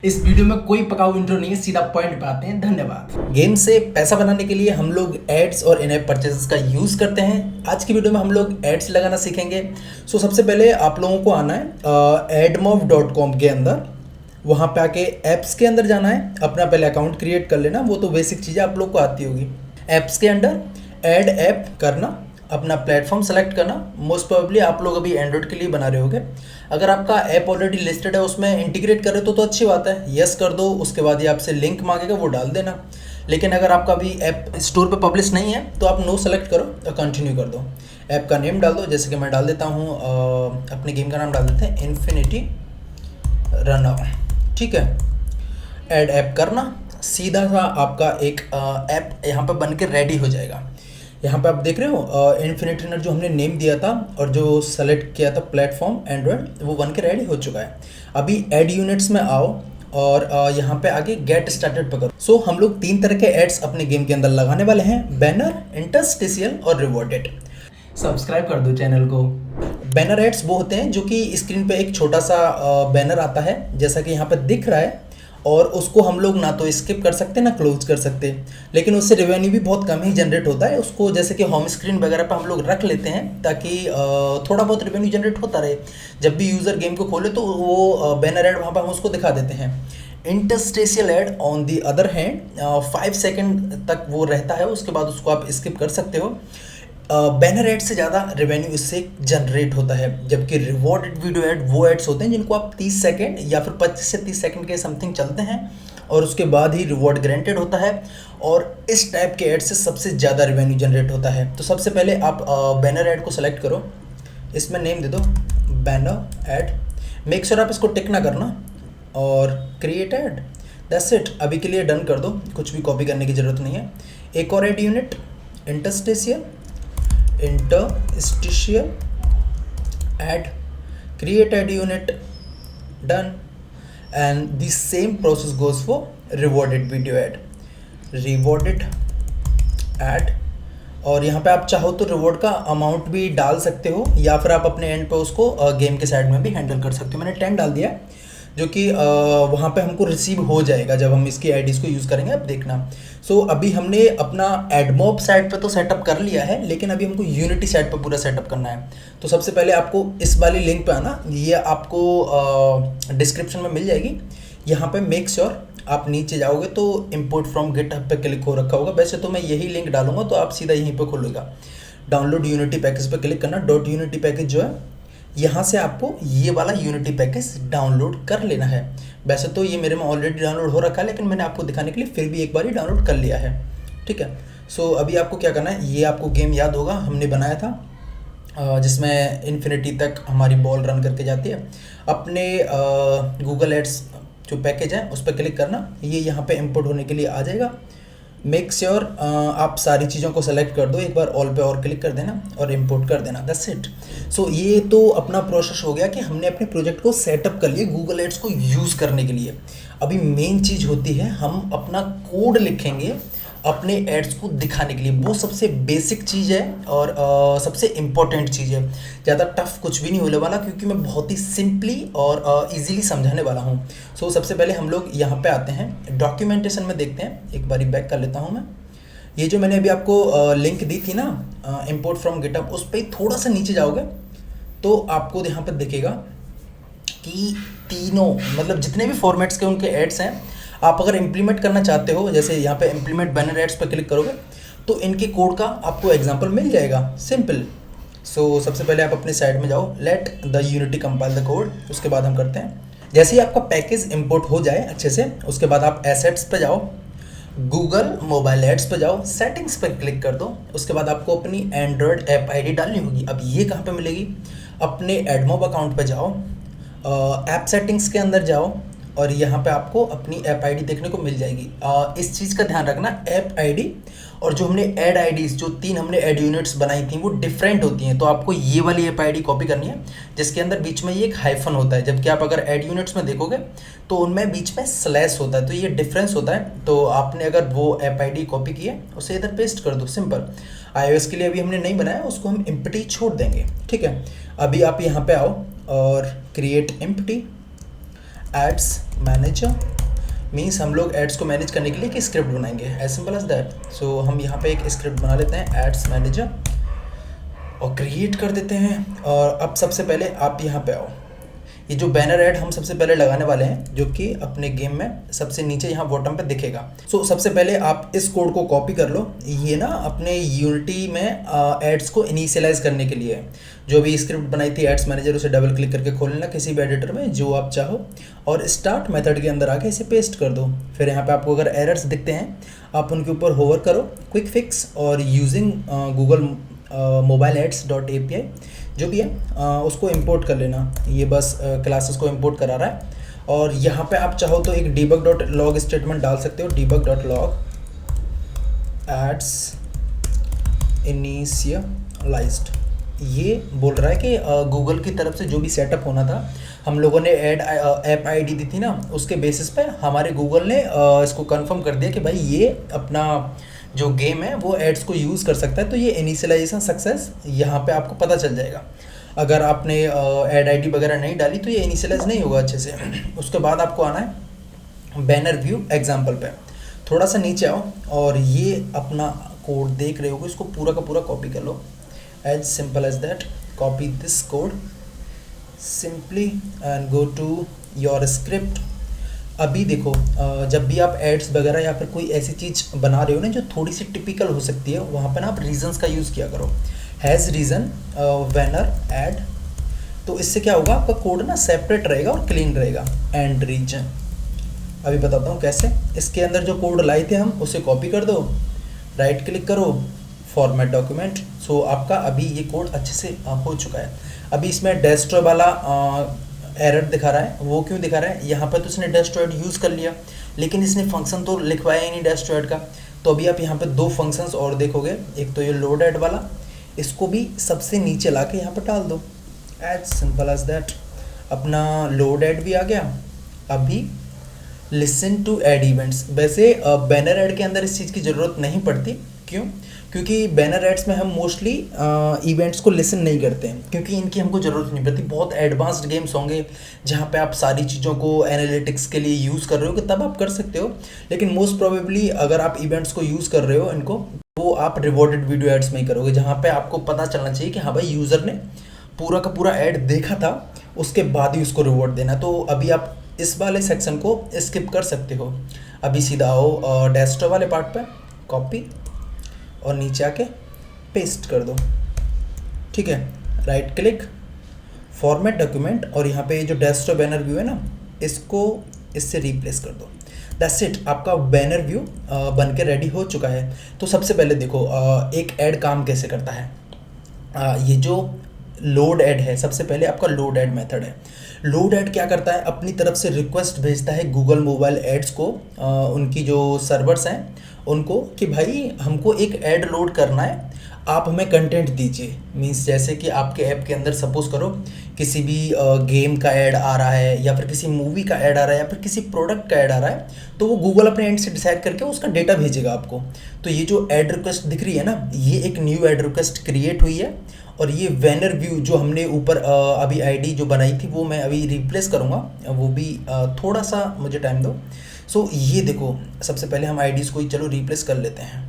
इस वीडियो में कोई पकाऊ इंट्रो नहीं है, सीधा पॉइंट पे आते हैं। धन्यवाद। गेम से पैसा बनाने के लिए हम लोग एड्स और इन ऐप परचेजेस का यूज़ करते हैं। आज की वीडियो में हम लोग एड्स लगाना सीखेंगे। सबसे पहले आप लोगों को आना है admob.com के अंदर, वहाँ पे आके ऐप्स के अंदर जाना है, अपना पहले अकाउंट क्रिएट कर लेना। वो तो बेसिक चीज़ें आप लोग को आती होगी। ऐप्स के अंदर ऐड ऐप करना, अपना प्लेटफॉर्म सेलेक्ट करना। मोस्ट प्रोबेबली आप लोग अभी एंड्रॉइड के लिए बना रहे होगे। अगर आपका ऐप ऑलरेडी लिस्टेड है, उसमें इंटीग्रेट कर रहे तो अच्छी बात है, यस कर दो। उसके बाद ये आपसे लिंक मांगेगा, वो डाल देना। लेकिन अगर आपका अभी ऐप स्टोर पे पब्लिश नहीं है तो आप नो सेलेक्ट करो और कंटिन्यू कर दो। ऐप का नेम डाल दो, जैसे कि मैं डाल देता हूँ, अपने गेम का नाम डाल देते हैं इन्फिनिटी रनर। ठीक है, ऐड ऐप करना, सीधा सा आपका एक ऐप यहाँ पर बन के रेडी हो जाएगा। यहाँ पे आप देख रहे हो इन्फिनिटी रनर जो हमने नेम दिया था और जो सेलेक्ट किया था प्लेटफॉर्म एंड्रॉयड, वो बन के रेडी हो चुका है। अभी ऐड यूनिट्स में आओ और यहाँ पे आगे गेट स्टार्टेड पे करो। हम लोग 3 तरह के एड्स अपने गेम के अंदर लगाने वाले हैं, बैनर, इंटरस्टिशियल और रिवॉर्डेड। सब्सक्राइब कर दो चैनल को। बैनर एड्स वो होते हैं जो कि स्क्रीन पे एक छोटा सा बैनर आता है, जैसा कि यहाँ पे दिख रहा है, और उसको हम लोग ना तो स्किप कर सकते ना क्लोज कर सकते, लेकिन उससे रेवेन्यू भी बहुत कम ही जनरेट होता है। उसको जैसे कि होम स्क्रीन वगैरह पे हम लोग रख लेते हैं ताकि थोड़ा बहुत रेवेन्यू जनरेट होता रहे। जब भी यूज़र गेम को खोले तो वो बैनर ऐड वहाँ पर हम उसको दिखा देते हैं। Interstitial add on the other hand 5 second तक वो रहता है, उसके बाद उसको आप स्किप कर सकते हो। बैनर ऐड से ज़्यादा रेवेन्यू इससे जनरेट होता है, जबकि रिवॉर्डेड वीडियो ऐड वो एड्स होते हैं जिनको आप 30 सेकेंड या फिर 25 से 30 सेकेंड के समथिंग चलते हैं और उसके बाद ही रिवॉर्ड ग्रांटेड होता है। और इस टाइप के ऐड से सबसे ज़्यादा रेवेन्यू जनरेट होता है। तो सबसे पहले आप बैनर ऐड को सेलेक्ट करो, इसमें नेम दे दो बैनर ऐड। मेक श्योर आप इसको टिक ना करना और क्रिएट ऐड, दैट्स इट। अभी के लिए डन कर दो, कुछ भी कॉपी करने की ज़रूरत नहीं है। एक और ad unit interstitial add, create add unit, done. And the same process goes for rewarded video rewarded ad। और यहाँ पे आप चाहो तो रिवॉर्ड का अमाउंट भी डाल सकते हो, या फिर आप अपने एंड पे उसको गेम के साइड में भी हैंडल कर सकते हो। मैंने 10 डाल दिया, जो कि वहाँ पे हमको रिसीव हो जाएगा जब हम इसकी आईडीज़ को यूज़ करेंगे, आप देखना। अभी हमने अपना एडमॉब साइट पे तो सेटअप कर लिया है, लेकिन अभी हमको यूनिटी साइट पे पूरा सेटअप करना है। तो सबसे पहले आपको इस वाली लिंक पे आना, ये आपको डिस्क्रिप्शन में मिल जाएगी। यहाँ पे मेक श्योर आप नीचे जाओगे तो इम्पोर्ट फ्रॉम गिटहब पे क्लिक हो रखा होगा। वैसे तो मैं यही लिंक डालूंगा तो आप सीधा यहीं पे खोलेगा। डाउनलोड यूनिटी पैकेज पे क्लिक करना। .unity पैकेज जो है, यहाँ से आपको ये वाला यूनिटी पैकेज डाउनलोड कर लेना है। वैसे तो ये मेरे में ऑलरेडी डाउनलोड हो रखा है, लेकिन मैंने आपको दिखाने के लिए फिर भी एक बार ही डाउनलोड कर लिया है। ठीक है, अभी आपको क्या करना है, ये आपको गेम याद होगा हमने बनाया था जिसमें इन्फिनिटी तक हमारी बॉल रन करके जाती है। अपने गूगल एड्स जो पैकेज है उस पर क्लिक करना, ये यहाँ पे इंपोर्ट होने के लिए आ जाएगा। मेक श्योर आप सारी चीज़ों को सेलेक्ट कर दो, एक बार ऑल पे और क्लिक कर देना और इंपोर्ट कर देना, दैट्स इट। ये तो अपना प्रोसेस हो गया कि हमने अपने प्रोजेक्ट को सेटअप कर लिया गूगल एड्स को यूज़ करने के लिए। अभी मेन चीज़ होती है, हम अपना कोड लिखेंगे अपने एड्स को दिखाने के लिए। वो सबसे बेसिक चीज़ है और सबसे इम्पोर्टेंट चीज़ है। ज़्यादा टफ कुछ भी नहीं होने वाला, क्योंकि मैं बहुत ही सिंपली और इजीली समझाने वाला हूँ। सबसे पहले हम लोग यहाँ पे आते हैं, डॉक्यूमेंटेशन में देखते हैं। एक बारी बैक कर लेता हूँ मैं। ये जो मैंने अभी आपको लिंक दी थी ना, इम्पोर्ट फ्रॉम गिटहब, उस पर थोड़ा सा नीचे जाओगे तो आपको यहाँ पर दिखेगा कि तीनों, मतलब जितने भी फॉर्मेट्स के उनके एड्स हैं, आप अगर इम्प्लीमेंट करना चाहते हो, जैसे यहाँ पे इम्प्लीमेंट बैनर एड्स पर क्लिक करोगे तो इनके कोड का आपको एग्जांपल मिल जाएगा, सिंपल। सबसे पहले आप अपने साइड में जाओ, let the unity compile the code, उसके बाद हम करते हैं। जैसे ही आपका पैकेज इंपोर्ट हो जाए अच्छे से, उसके बाद आप एसेट्स पे जाओ, गूगल मोबाइल एड्स पे जाओ, सेटिंग्स पे क्लिक कर दो। उसके बाद आपको अपनी एंड्रॉयड ऐप आईडी डालनी होगी। अब ये कहाँ पे मिलेगी, अपने एडमॉब अकाउंट पे जाओ, ऐप सेटिंग्स के अंदर जाओ और यहाँ पे आपको अपनी ऐप आईडी देखने को मिल जाएगी। इस चीज़ का ध्यान रखना, ऐप आईडी और जो हमने ऐड आईडीज़, जो 3 हमने ऐड यूनिट्स बनाई थी, वो डिफरेंट होती हैं। तो आपको ये वाली ऐप आईडी कॉपी करनी है, जिसके अंदर बीच में ये एक हाइफन होता है, जबकि आप अगर ऐड यूनिट्स में देखोगे तो उनमें बीच में स्लैश होता है, तो ये डिफरेंस होता है। तो आपने अगर वो ऐप आईडी कॉपी की है, उसे इधर पेस्ट कर दो, सिंपल। iOS के लिए अभी हमने नहीं बनाया, उसको हम एम्प्टी छोड़ देंगे। ठीक है, अभी आप यहाँ पे आओ और create empty ads manager means हम लोग एड्स को मैनेज करने के लिए एक स्क्रिप्ट बनाएंगे, एज सिंपल एज दैट। सो हम यहाँ पे एक स्क्रिप्ट बना लेते हैं एड्स मैनेजर और क्रिएट कर देते हैं। और अब सबसे पहले आप यहाँ पे आओ, ये जो बैनर ऐड हम सबसे पहले लगाने वाले हैं जो कि अपने गेम में सबसे नीचे यहाँ बॉटम पे दिखेगा। सो सबसे पहले आप इस कोड को कॉपी कर लो, ये ना अपने यूनिटी में एड्स को इनिशियलाइज करने के लिए जो भी स्क्रिप्ट बनाई थी एड्स मैनेजर, उसे डबल क्लिक करके खोल लेना किसी भी एडिटर में जो आप चाहो और स्टार्ट मेथड के अंदर आके इसे पेस्ट कर दो। फिर यहाँ पे आपको अगर एरर्स दिखते हैं आप उनके ऊपर होवर करो, क्विक फिक्स और using Google mobile ads dot API जो भी है उसको इंपोर्ट कर लेना। ये बस क्लासेस को इंपोर्ट करा रहा है। और यहाँ पे आप चाहो तो एक debug डॉट लॉग स्टेटमेंट डाल सकते हो, debug dot log ads initialized. ये बोल रहा है कि गूगल की तरफ से जो भी सेटअप होना था, हम लोगों ने ऐप आईडी दी थी ना, उसके बेसिस पे हमारे गूगल ने इसको कंफर्म कर दिया कि भाई ये अपना जो गेम है वो एड्स को यूज़ कर सकता है। तो ये इनिशियलाइजेशन सक्सेस यहाँ पे आपको पता चल जाएगा। अगर आपने ऐड आईडी वगैरह नहीं डाली तो ये इनिशियलाइज नहीं होगा अच्छे से। उसके बाद आपको आना है बैनर व्यू एग्जाम्पल पे, थोड़ा सा नीचे आओ और ये अपना कोड देख रहे हो, इसको पूरा का पूरा कॉपी कर लो, as simple as that. Copy this code simply and go to your script. अभी देखो जब भी आप एड्स वगैरह या फिर कोई ऐसी चीज़ बना रहे हो ना जो थोड़ी सी टिपिकल हो सकती है, वहाँ पर ना आप रीजन्स का यूज़ किया करो, हैज़ रीज़न बैनर ऐड। तो इससे क्या होगा, आपका कोड ना सेपरेट रहेगा और क्लीन रहेगा। एंड रीजन अभी बताता हूँ कैसे। इसके अंदर जो कोड लाए थे हम उसे कॉपी कर दो, राइट क्लिक करो, फॉर्मेट डॉक्यूमेंट। सो आपका अभी ये कोड अच्छे से हो चुका है। अभी इसमें डेस्ट्रॉय वाला एरर दिखा रहा है, वो क्यों दिखा रहा है, यहाँ पर तो इसने डेस्ट्रॉयड यूज़ कर लिया लेकिन इसने फंक्शन तो लिखवाया ही नहीं डेस्ट्रॉयड का। तो अभी आप यहाँ पे दो फंक्शंस और देखोगे, एक तो ये लोड एड वाला, इसको भी सबसे नीचे ला के यहाँ पर डाल दो, एज सिंपल एज दैट। अपना लोड एड भी आ गया। अभी लिसन टू एड इवेंट्स, वैसे बैनर एड के अंदर इस चीज़ की ज़रूरत नहीं पड़ती, क्यों, क्योंकि बैनर एड्स में हम मोस्टली इवेंट्स को लिसन नहीं करते हैं क्योंकि इनकी हमको ज़रूरत नहीं पड़ती। बहुत एडवांस्ड गेम्स होंगे जहाँ पे आप सारी चीज़ों को एनालिटिक्स के लिए यूज़ कर रहे हो कि तब आप कर सकते हो, लेकिन मोस्ट प्रोबेबली अगर आप इवेंट्स को यूज़ कर रहे हो इनको, वो आप रिवॉर्डेड वीडियो एड्स में ही करोगे जहाँ पे आपको पता चलना चाहिए कि हाँ भाई यूज़र ने पूरा का पूरा ऐड देखा था, उसके बाद ही उसको रिवॉर्ड देना। तो अभी आप इस वाले सेक्शन को स्किप कर सकते हो। अभी सीधा आओ डेस्कटॉप वाले पार्ट पे, कॉपी और नीचे आके पेस्ट कर दो, ठीक है। राइट क्लिक, फॉर्मेट डॉक्यूमेंट, और यहाँ पे जो डेस्कटॉप बैनर व्यू है ना, इसको इससे रिप्लेस कर दो। दैट्स इट, आपका बैनर व्यू बन के रेडी हो चुका है। तो सबसे पहले देखो एक ऐड काम कैसे करता है। ये जो लोड ऐड है, सबसे पहले आपका लोड ऐड मेथड है। लोड ऐड क्या करता है, अपनी तरफ से रिक्वेस्ट भेजता है गूगल मोबाइल एड्स को, उनकी जो सर्वर्स हैं उनको, कि भाई हमको एक ऐड लोड करना है, आप हमें कंटेंट दीजिए। मींस जैसे कि आपके ऐप के अंदर सपोज करो किसी भी गेम का ऐड आ रहा है या फिर किसी मूवी का ऐड आ रहा है या फिर किसी प्रोडक्ट का ऐड आ रहा है, तो वो गूगल अपने एंड से डिसाइड करके उसका डेटा भेजेगा आपको। तो ये जो ऐड रिक्वेस्ट दिख रही है ना, ये एक न्यू ऐड रिक्वेस्ट क्रिएट हुई है। और ये बैनर व्यू जो हमने ऊपर अभी आईडी जो बनाई थी वो मैं अभी रिप्लेस करूँगा, वो भी थोड़ा सा मुझे टाइम दो। सो ये देखो, सबसे पहले हम आईडीज़ को ही चलो रिप्लेस कर लेते हैं।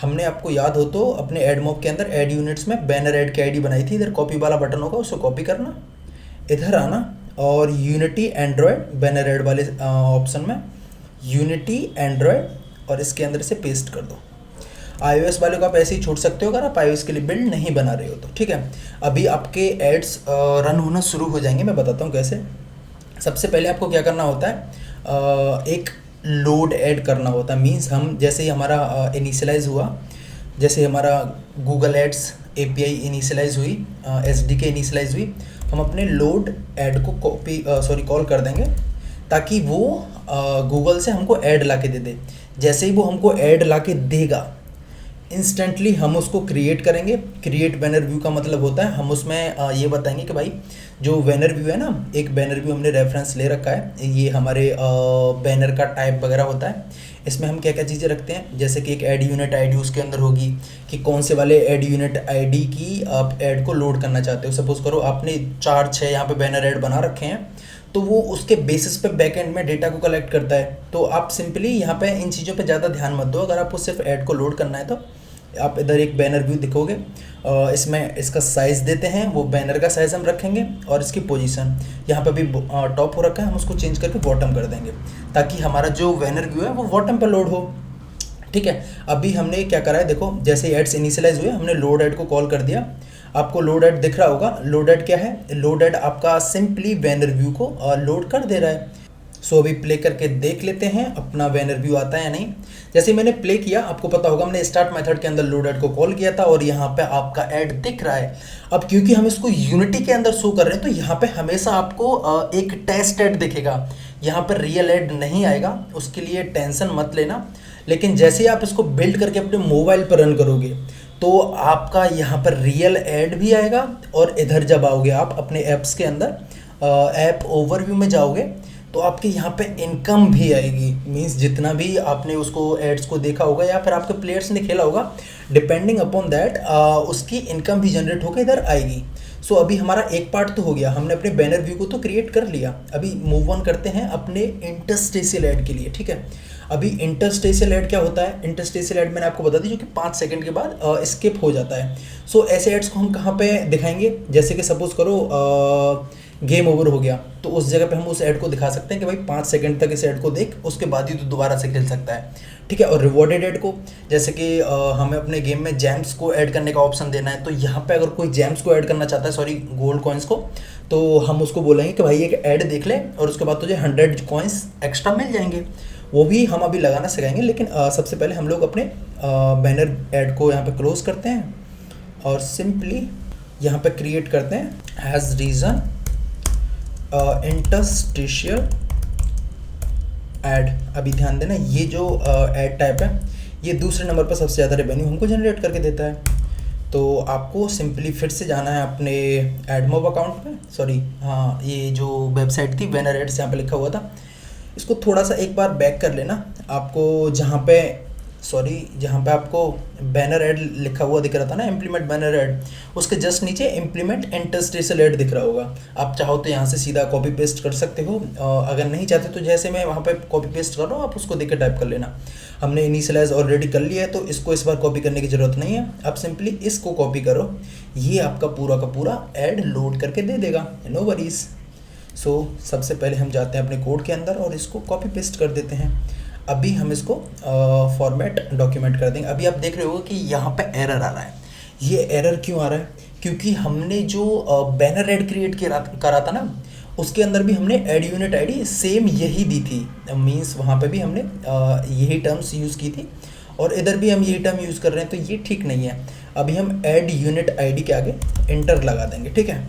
हमने, आपको याद हो तो अपने एड मॉब के अंदर एड यूनिट्स में बैनर ऐड की आईडी बनाई थी, इधर कॉपी वाला बटन होगा उसको कॉपी करना, इधर आना और यूनिटी एंड्रॉयड बैनर ऐड वाले ऑप्शन में यूनिटी एंड्रॉयड और इसके अंदर से पेस्ट कर दो। iOS वाले को आप ऐसे ही छोड़ सकते हो अगर आप iOS के लिए बिल्ड नहीं बना रहे हो तो, ठीक है। अभी आपके एड्स रन होना शुरू हो जाएंगे, मैं बताता हूँ कैसे। सबसे पहले आपको क्या करना होता है, एक लोड ऐड करना होता है। मींस हम जैसे ही हमारा इनिशियलाइज हुआ, जैसे हमारा गूगल एड्स API इनिशियलाइज हुई, SDK इनिशियलाइज हुई, हम अपने लोड ऐड को कॉल कर देंगे ताकि वो गूगल से हमको ऐड ला के दे दे। जैसे ही वो हमको ऐड ला के देगा, इंस्टेंटली हम उसको क्रिएट करेंगे। क्रिएट बैनर व्यू का मतलब होता है हम उसमें ये बताएंगे कि भाई जो बैनर व्यू है ना, एक बैनर व्यू हमने रेफरेंस ले रखा है, ये हमारे बैनर का टाइप वगैरह होता है। इसमें हम क्या क्या चीज़ें रखते हैं, जैसे कि एक ऐड यूनिट आईडी उसके अंदर होगी कि कौन से वाले ऐड यूनिट आईडी की आप ऐड को लोड करना चाहते हो। सपोज करो आपने 4-6 यहाँ पे बैनर ऐड बना रखे हैं, तो वो उसके बेसिस पे बैक एंड में डेटा को कलेक्ट करता है। तो आप सिंपली यहाँ पे इन चीज़ों पे ज़्यादा ध्यान मत दो। अगर आपको सिर्फ ऐड को लोड करना है तो आप इधर एक बैनर व्यू दिखोगे, इसमें इसका साइज़ देते हैं, वो बैनर का साइज़ हम रखेंगे और इसकी पोजीशन यहाँ पे भी टॉप हो रखा है, हम उसको चेंज करके बॉटम कर देंगे ताकि हमारा जो बैनर व्यू है वो बॉटम पर लोड हो। ठीक है, अभी हमने क्या करा है, देखो जैसे एड्स इनिशियलाइज हुए हमने लोड ऐड को कॉल कर दिया। आपको लोड ऐड दिख रहा होगा। लोड ऐड क्या है? लोड ऐड आपका सिंपली बैनर व्यू को लोड कर दे रहा है। सो अभी प्ले करके देख लेते हैं अपना बैनर व्यू आता है या नहीं। जैसे मैंने प्ले किया, आपको पता होगा हमने स्टार्ट मेथड के अंदर लोड ऐड को कॉल किया था और यहाँ पे आपका ऐड दिख रहा है। अब क्योंकि हम इसको यूनिटी के अंदर शो कर रहे हैं तो यहाँ पे हमेशा आपको एक टेस्ट ऐड दिखेगा, यहाँ पर रियल ऐड नहीं आएगा, उसके लिए टेंशन मत लेना। लेकिन जैसे ही आप इसको बिल्ड करके अपने मोबाइल पर रन करोगे तो आपका यहाँ पर रियल ऐड भी आएगा और इधर जब आओगे आप अपने ऐप्स के अंदर ऐप ओवरव्यू में जाओगे तो आपके यहाँ पे इनकम भी आएगी। मींस जितना भी आपने उसको एड्स को देखा होगा या फिर आपके प्लेयर्स ने खेला होगा, डिपेंडिंग अपॉन दैट उसकी इनकम भी जनरेट होकर इधर आएगी। सो अभी हमारा एक पार्ट तो हो गया, हमने अपने बैनर व्यू को तो क्रिएट कर लिया। अभी मूव ऑन करते हैं अपने इंटरस्टेशियल ऐड के लिए। ठीक है, अभी इंटरस्टेशियल ऐड क्या होता है? इंटरस्टेशियल ऐड मैंने आपको बता दी जो कि 5 सेकंड के बाद स्किप हो जाता है। सो ऐसे ऐड्स को हम कहाँ पे दिखाएंगे? जैसे कि सपोज करो गेम ओवर हो गया तो उस जगह पे हम उस ऐड को दिखा सकते हैं कि भाई 5 सेकंड तक इस ऐड को देख, उसके बाद ही तो दोबारा से खेल सकता है। ठीक है, और रिवॉर्डेड ऐड को जैसे कि हमें अपने गेम में जेम्स को ऐड करने का ऑप्शन देना है, तो यहाँ पे अगर कोई जेम्स को ऐड करना चाहता है, सॉरी गोल्ड कॉइन्स को, तो हम उसको बोलेंगे कि भाई एक ऐड देख ले और उसके बाद तुझे 100 कॉइन्स एक्स्ट्रा मिल जाएंगे। वो भी हम अभी लगाना सिखाएंगे, लेकिन सबसे पहले हम लोग अपने बैनर ऐड को यहाँ पे क्लोज करते हैं और सिंपली यहाँ पे क्रिएट करते हैं हैज़ रीज़न इंटरस्टिशियल ऐड। अभी ध्यान देना, ये जो ऐड टाइप है ये दूसरे नंबर पर सबसे ज़्यादा रेवेन्यू हमको जनरेट करके देता है। तो आपको सिंपली फिर से जाना है अपने एडमोब अकाउंट पे, सॉरी हाँ, ये जो वेबसाइट थी बैनर एड्स यहाँ पे लिखा हुआ था, इसको थोड़ा सा एक बार बैक कर लेना। आपको जहाँ पे आपको बैनर ऐड लिखा हुआ दिख रहा था ना, इम्प्लीमेंट बैनर ऐड, उसके जस्ट नीचे इम्प्लीमेंट इंटरस्टेशियल ऐड दिख रहा होगा। आप चाहो तो यहाँ से सीधा कॉपी पेस्ट कर सकते हो, अगर नहीं चाहते तो जैसे मैं वहाँ पे कॉपी पेस्ट कर रहा हूँ आप उसको देख के टाइप कर लेना। हमने इनिशियलाइज ऑलरेडी कर लिया है तो इसको इस बार कॉपी करने की ज़रूरत नहीं है। आप सिंपली इसको कॉपी करो, ये आपका पूरा का पूरा ऐड लोड करके दे देगा, नो वरीज। सो सबसे पहले हम जाते हैं अपने कोड के अंदर और इसको कॉपी पेस्ट कर देते हैं। अभी हम इसको फॉर्मेट डॉक्यूमेंट कर देंगे। अभी आप देख रहे हो कि यहाँ पे एरर आ रहा है। ये एरर क्यों आ रहा है? क्योंकि हमने जो बैनर ऐड क्रिएट करा था ना, उसके अंदर भी हमने ऐड यूनिट आईडी सेम यही दी थी। मींस वहाँ पे भी हमने यही टर्म्स यूज़ की थी और इधर भी हम यही टर्म यूज़ कर रहे हैं, तो ये ठीक नहीं है। अभी हम ऐड यूनिट आईडी के आगे इंटर लगा देंगे, ठीक है,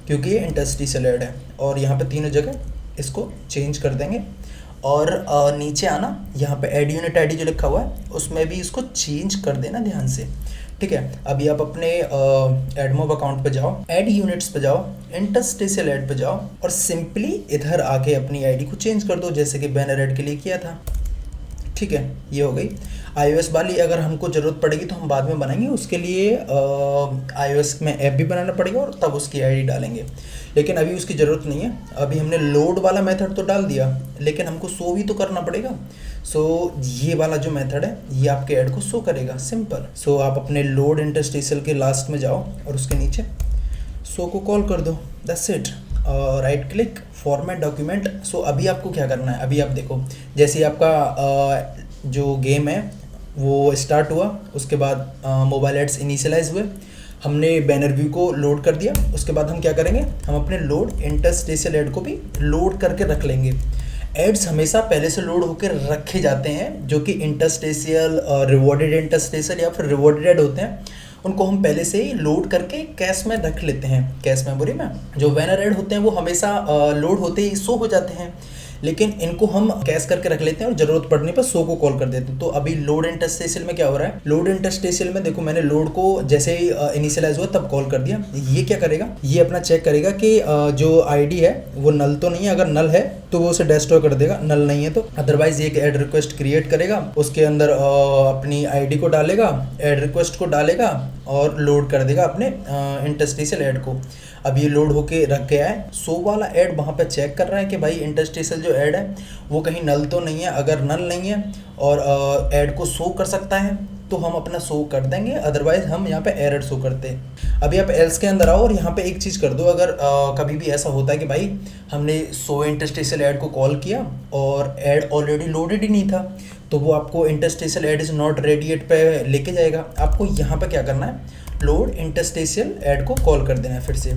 क्योंकि ये इंटरस्टिशियल ऐड है। और यहाँ पे तीनों जगह इसको चेंज कर देंगे और नीचे आना, यहाँ पे ऐड यूनिट आईडी जो लिखा हुआ है उसमें भी इसको चेंज कर देना ध्यान से, ठीक है। अभी आप अपने एडमोब अकाउंट पे जाओ, ऐड यूनिट्स पे जाओ, इंटरस्टिशियल ऐड पे जाओ और सिंपली इधर आके अपनी आईडी को चेंज कर दो जैसे कि बैनर ऐड के लिए किया था, ठीक है। ये हो गई। iOS वाली अगर हमको ज़रूरत पड़ेगी तो हम बाद में बनाएंगे, उसके लिए iOS में ऐप भी बनाना पड़ेगा और तब उसकी आईडी डालेंगे, लेकिन अभी उसकी ज़रूरत नहीं है। अभी हमने लोड वाला मेथड तो डाल दिया, लेकिन हमको शो भी तो करना पड़ेगा। सो ये वाला जो मेथड है ये आपके ऐड को शो करेगा, सिंपल। सो आप अपने लोड इंटरस्टिशियल के लास्ट में जाओ और उसके नीचे शो को कॉल कर दो, that's it. Right click, format document. So अभी आपको क्या करना है, अभी आप देखो जैसे आपका जो गेम है वो स्टार्ट हुआ, उसके बाद मोबाइल एड्स इनिशियलाइज हुए, हमने बैनर व्यू को लोड कर दिया, उसके बाद हम क्या करेंगे, हम अपने लोड इंटरस्टिशियल ऐड को भी लोड करके रख लेंगे। एड्स हमेशा पहले से लोड होकर रखे जाते हैं, जो कि इंटरस्टिशियल, रिवॉर्डेड इंटरस्टिशियल या फिर रिवॉर्डेड ऐड होते हैं, उनको हम पहले से ही लोड करके कैश में रख लेते हैं, कैश मेमोरी में। जो बैनर ऐड होते हैं वो हमेशा लोड होते ही शो हो जाते हैं, लेकिन इनको हम कैश करके रख लेते हैं और ज़रूरत पड़ने पर शो को कॉल कर देते हैं। तो अभी लोड इंटरस्टिशियल में क्या हो रहा है, लोड इंटरस्टिशियल में देखो मैंने लोड को जैसे ही इनिशियलाइज हुआ तब कॉल कर दिया। ये क्या करेगा, ये अपना चेक करेगा कि जो आईडी है वो नल तो नहीं है, अगर नल है तो वो उसे डिस्ट्रॉय कर देगा, नल नहीं है तो। अदरवाइज ये एक ऐड रिक्वेस्ट क्रिएट करेगा, उसके अंदर अपनी आईडी को डालेगा, ऐड रिक्वेस्ट को डालेगा और लोड कर देगा अपने इंटरस्टिशियल ऐड को। अब ये लोड होके रख गया है, शो वाला ऐड वहाँ पे चेक कर रहा है कि भाई इंटरस्टिशियल जो ऐड है वो कहीं नल तो नहीं है। अगर नल नहीं है और ऐड को शो कर सकता है तो हम अपना शो कर देंगे, अदरवाइज हम यहाँ पे एरर शो करते हैं। अभी आप एल्स के अंदर आओ और यहाँ पे एक चीज़ कर दो। अगर कभी भी ऐसा होता है कि भाई हमने शो इंटरस्टिशियल ऐड को कॉल किया और ऐड ऑलरेडी लोडेड ही नहीं था, तो वो आपको interstitial add is not ready yet पे लेके जाएगा। आपको यहाँ पे क्या करना है, लोड इंटरस्टिशियल ऐड को कॉल कर देना है फिर से।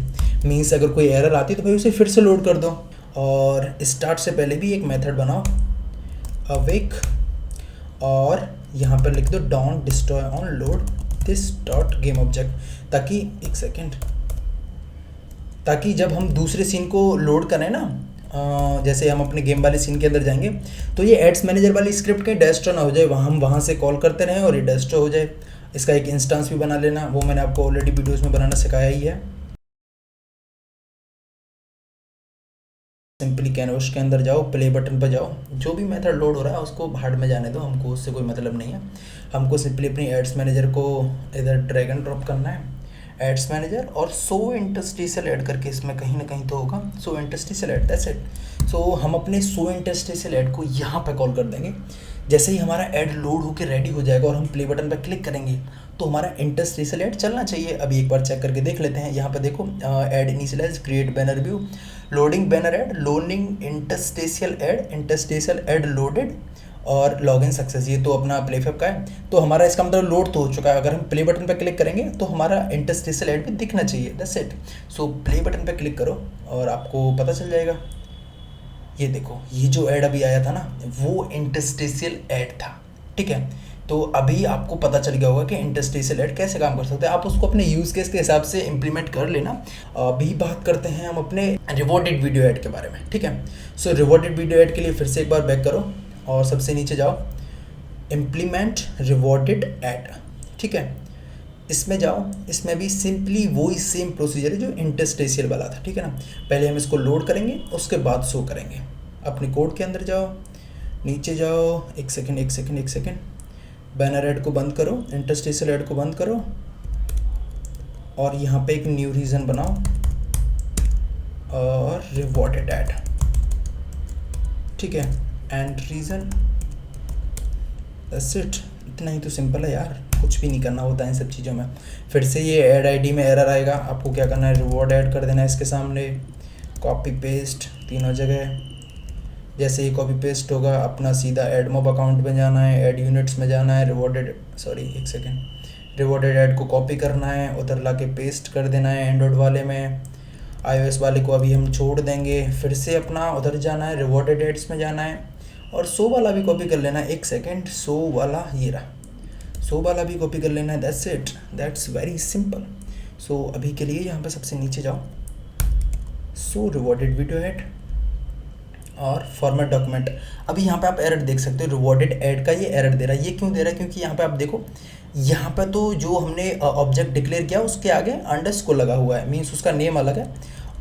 मीन्स अगर कोई एरर आती है तो भाई उसे फिर से लोड कर दो। और स्टार्ट से पहले भी एक मेथड बनाओ, अवेक, और यहाँ पर लिख दो don't destroy on load this dot game object, ताकि एक सेकेंड, ताकि जब हम दूसरे सीन को लोड करें ना, जैसे हम अपने गेम वाले सीन के अंदर जाएंगे तो ये एड्स मैनेजर वाली स्क्रिप्ट कहीं डिस्ट्रॉय ना हो जाए, हम वहाँ से कॉल करते रहें और ये डिस्ट्रॉय हो जाए। इसका एक इंस्टेंस भी बना लेना, वो मैंने आपको ऑलरेडी वीडियोस में बनाना सिखाया ही है। सिंपली कैनवस के अंदर जाओ, प्ले बटन पर जाओ, जो भी मेथड लोड हो रहा है उसको भाड़ में जाने दो, हमको उससे कोई मतलब नहीं है। हमको सिंपली अपनी एड्स मैनेजर को इधर ड्रैग एंड ड्रॉप करना है, एड्स मैनेजर, और शो इंटरस्टिशियल ऐड करके इसमें कहीं ना कहीं तो होगा show interstitial ad, that's it. So हम अपने शो इंटरस्टिशियल ऐड को यहाँ पे कॉल कर देंगे। जैसे ही हमारा ऐड लोड होकर रेडी हो जाएगा और हम प्ले बटन पर क्लिक करेंगे तो हमारा इंटरस्टिशियल ऐड चलना चाहिए। अभी एक बार चेक करके देख लेते हैं। यहाँ पे देखो, ad initialize, create banner view, loading banner ad, loading interstitial ad loaded और लॉगिन सक्सेस। ये तो अपना प्लेफैब का है, तो हमारा इसका मतलब लोड तो हो चुका है। अगर हम प्ले बटन पर क्लिक करेंगे तो हमारा इंटरस्टिशियल ऐड भी दिखना चाहिए, that's it. So play button पर क्लिक करो और आपको पता चल जाएगा। ये देखो, ये जो ऐड अभी आया था ना, वो इंटरस्टिशियल ऐड था, ठीक है। तो अभी आपको पता चल गया होगा कि इंटरस्टिशियल ऐड कैसे काम कर सकते हैं। आप उसको अपने यूज़ केस के हिसाब से इम्प्लीमेंट कर लेना। अभी बात करते हैं हम अपने रिवॉर्डेड वीडियो ऐड के बारे में, ठीक है। सो रिवॉर्डेड वीडियो ऐड के लिए फिर से एक बार बैक करो और सबसे नीचे जाओ, इम्प्लीमेंट रिवॉर्डेड ऐड, ठीक है। इसमें जाओ, इसमें भी सिंपली वही सेम प्रोसीजर है जो इंटरस्टिशियल वाला था, ठीक है ना। पहले हम इसको लोड करेंगे, उसके बाद शो करेंगे। अपने कोड के अंदर जाओ, नीचे जाओ, एक सेकेंड, बैनर ऐड को बंद करो, इंटरस्टिशियल ऐड को बंद करो और यहाँ पे एक न्यू रीजन बनाओ और रिवॉर्डेड ऐड, ठीक है, एंड रीजन, दैट्स इट। इतना ही तो सिंपल है यार, कुछ भी नहीं करना होता है इन सब चीज़ों में। फिर से ये ऐड आईडी में एरर आएगा, आपको क्या करना है, रिवॉर्ड ऐड कर देना है इसके सामने, कॉपी पेस्ट तीनों जगह। जैसे ही कॉपी पेस्ट होगा, अपना सीधा एडमोब अकाउंट में जाना है, ऐड यूनिट्स में जाना है, रिवॉर्डेड ऐड को कॉपी करना है, उधर ला के पेस्ट कर देना है एंड्रॉइड वाले में। iOS वाले को अभी हम छोड़ देंगे। फिर से अपना उधर जाना है, रिवॉर्डेड ऐड्स में जाना है और शो वाला भी कॉपी कर लेना है। एक सेकेंड, शो वाला ये रहा, शो वाला भी कॉपी कर लेना है, that's it, that's very simple. So अभी के लिए यहाँ पे सबसे नीचे जाओ, शो रिवॉर्डेड वीडियो ऐड और फॉर्मेट डॉक्यूमेंट। अभी यहाँ पे आप एरर देख सकते हो, रिवॉर्डेड ऐड का ये एरर दे रहा है। ये क्यों दे रहा है? क्योंकि यहाँ पे आप देखो, यहाँ पे तो जो हमने ऑब्जेक्ट डिक्लेयर किया उसके आगे अंडरस्कोर लगा हुआ है, मीन्स उसका नेम अलग है,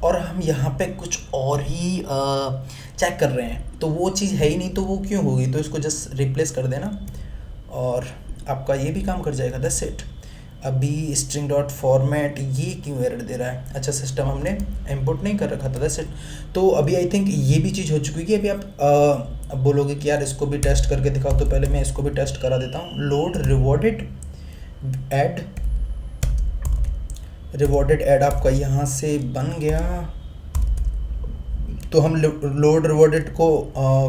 और हम यहाँ पे कुछ और ही चेक कर रहे हैं, तो वो चीज़ है ही नहीं, तो वो क्यों होगी? तो इसको जस्ट रिप्लेस कर देना और आपका ये भी काम कर जाएगा, दैट्स इट। अभी स्ट्रिंग डॉट फॉर्मेट ये क्यों एरर दे रहा है? अच्छा, सिस्टम हमने इंपोर्ट नहीं कर रखा था, दैट्स इट। तो अभी आई थिंक ये भी चीज़ हो चुकी है कि अभी आप अब बोलोगे कि यार इसको भी टेस्ट करके दिखाओ, तो पहले मैं इसको भी टेस्ट करा देता हूँ। लोड रिवॉर्डेड ऐड आपका यहाँ से बन गया, तो हम लोड रिवॉर्डेड को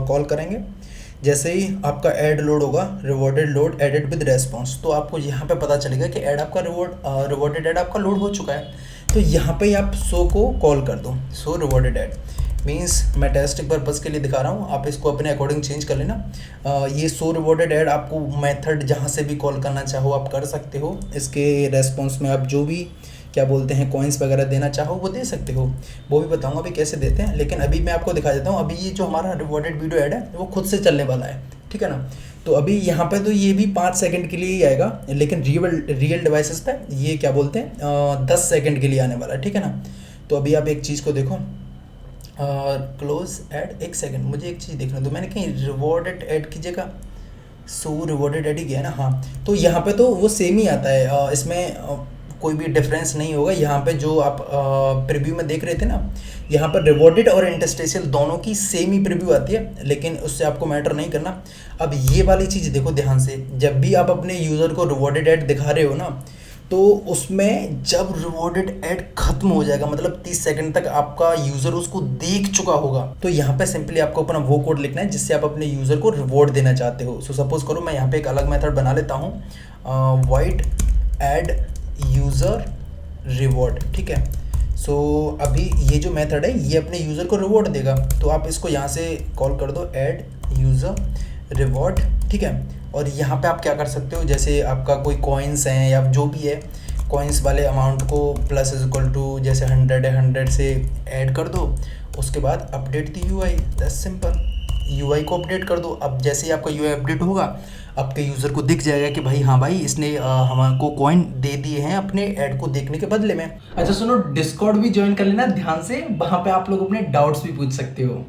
कॉल करेंगे। जैसे ही आपका ऐड लोड होगा, rewarded load added with response, तो आपको यहाँ पे पता चलेगा कि ऐड आपका रिवॉर्डेड ऐड आपका लोड हो चुका है। तो यहाँ पे आप शो को कॉल कर दो, शो रिवॉर्डेड ऐड। मीन्स मैं टेस्टिंग पर्पज़ के लिए दिखा रहा हूँ, आप इसको अपने अकॉर्डिंग चेंज कर लेना। ये शो रिवॉर्डेड ऐड आपको मेथड जहाँ से भी कॉल करना चाहो आप कर सकते हो। इसके रेस्पॉन्स में आप जो भी क्या बोलते हैं कॉइन्स वगैरह देना चाहो वो दे सकते हो, वो भी बताऊंगा अभी कैसे देते हैं। लेकिन अभी मैं आपको दिखा देता हूँ। अभी ये जो हमारा रिवॉर्डेड वीडियो ऐड है वो खुद से चलने वाला है, ठीक है ना। तो अभी यहाँ पे तो ये भी 5 सेकंड के लिए ही आएगा, लेकिन रियल डिवाइसेस पे ये क्या बोलते हैं 10 सेकंड के लिए आने वाला है, ठीक है ना। तो अभी आप एक चीज़ को देखो, क्लोज ऐड, एक सेकंड मुझे एक चीज़ देखना दो, मैंने कहीं रिवॉर्डेड ऐड की जगह सो रिवॉर्डेड ऐड ही गया ना, हाँ। तो यहाँ पे तो वो सेम ही आता है, इसमें कोई भी डिफरेंस नहीं होगा। यहाँ पे जो आप प्रीव्यू में देख रहे थे ना, यहाँ पर रिवॉर्डेड और इंटरस्टेशियल दोनों की सेम ही प्रीव्यू आती है, लेकिन उससे आपको मैटर नहीं करना। अब ये वाली चीज़ देखो ध्यान से, जब भी आप अपने यूज़र को रिवॉर्डेड ऐड दिखा रहे हो ना, तो उसमें जब रिवॉर्डेड ऐड खत्म हो जाएगा, मतलब 30 सेकंड तक आपका यूज़र उसको देख चुका होगा, तो यहाँ पे सिंपली आपको अपना वो कोड लिखना है जिससे आप अपने यूज़र को रिवॉर्ड देना चाहते हो। सो सपोज करो मैं यहाँ पे एक अलग मेथड बना लेता हूँ, वाइट ऐड यूज़र रिवॉर्ड, ठीक है। सो अभी ये जो मेथड है ये अपने यूज़र को रिवॉर्ड देगा, तो आप इसको यहाँ से कॉल कर दो ऐड यूज़र रिवॉर्ड, ठीक है। और यहाँ पे आप क्या कर सकते हो, जैसे आपका कोई कॉइन्स हैं या जो भी है, कॉइन्स वाले अमाउंट को प्लस इज इक्वल टू जैसे 100 है 100 से ऐड कर दो, उसके बाद update the UI, that's simple. UI को अपडेट कर दो। अब जैसे ही आपका यूआई अपडेट होगा, आपके यूज़र को दिख जाएगा कि भाई हाँ भाई इसने हमको कॉइन दे दिए हैं अपने ऐड को देखने के बदले में। अच्छा सुनो, डिस्कॉर्ड भी ज्वाइन कर लेना ध्यान से, वहाँ पे आप लोग अपने डाउट्स भी पूछ सकते हो।